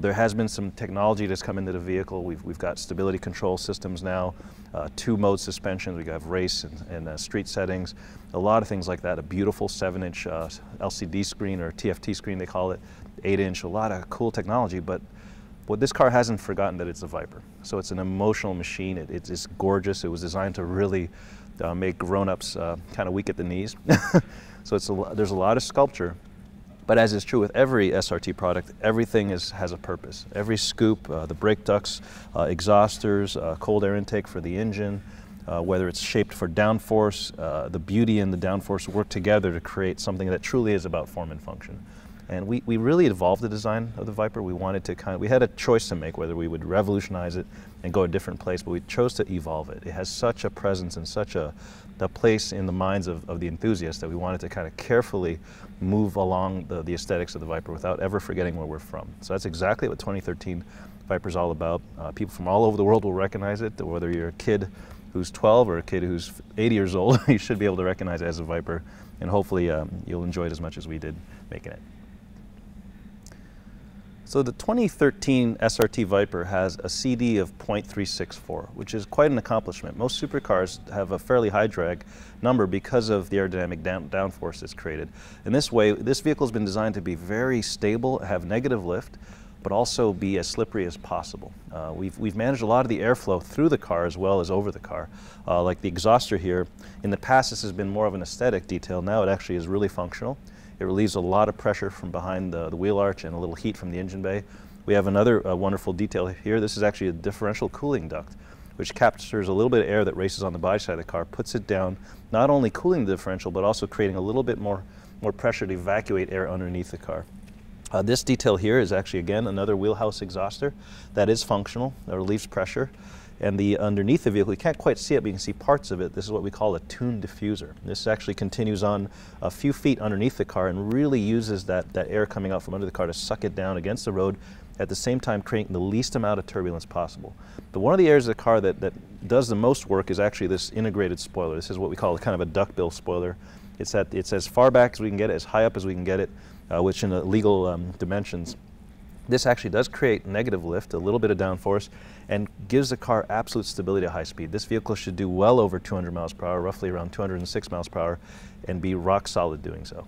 There has been some technology that's come into the vehicle. We've got stability control systems now, 2-mode suspensions. We have race and street settings, a lot of things like that. A beautiful 7-inch LCD screen, or TFT screen they call it, 8-inch, a lot of cool technology. But what this car hasn't forgotten that it's a Viper. So it's an emotional machine. It's gorgeous. It was designed to really make grown-ups kind of weak at the knees. So there's a lot of sculpture. But as is true with every SRT product, everything has a purpose. Every scoop, the brake ducts, exhausters, cold air intake for the engine, whether it's shaped for downforce, the beauty and the downforce work together to create something that truly is about form and function. And we really evolved the design of the Viper. We wanted to we had a choice to make whether we would revolutionize it and go a different place, but we chose to evolve it. It has such a presence and such a place in the minds of the enthusiasts that we wanted to kind of carefully move along the aesthetics of the Viper without ever forgetting where we're from. So that's exactly what 2013 Viper's all about. People from all over the world will recognize it, whether you're a kid who's 12 or a kid who's 80 years old, you should be able to recognize it as a Viper, and hopefully you'll enjoy it as much as we did making it. So the 2013 SRT Viper has a CD of 0.364, which is quite an accomplishment. Most supercars have a fairly high drag number because of the aerodynamic downforce that's created. In this way, this vehicle has been designed to be very stable, have negative lift, but also be as slippery as possible. We've managed a lot of the airflow through the car as well as over the car. Like the exhauster here, in the past this has been more of an aesthetic detail. Now it actually is really functional. It relieves a lot of pressure from behind the wheel arch and a little heat from the engine bay. We have another wonderful detail here. This is actually a differential cooling duct, which captures a little bit of air that races on the body side of the car, puts it down, not only cooling the differential, but also creating a little bit more pressure to evacuate air underneath the car. This detail here is actually, again, another wheelhouse exhauster that is functional, that relieves pressure. And underneath the vehicle, you can't quite see it, but you can see parts of it. This is what we call a tune diffuser. This actually continues on a few feet underneath the car and really uses that air coming out from under the car to suck it down against the road, at the same time creating the least amount of turbulence possible. But one of the areas of the car that does the most work is actually this integrated spoiler. This is what we call kind of a duckbill spoiler. It's as far back as we can get it, as high up as we can get it, which in the legal dimensions. This actually does create negative lift, a little bit of downforce, and gives the car absolute stability at high speed. This vehicle should do well over 200 miles per hour, roughly around 206 miles per hour, and be rock solid doing so.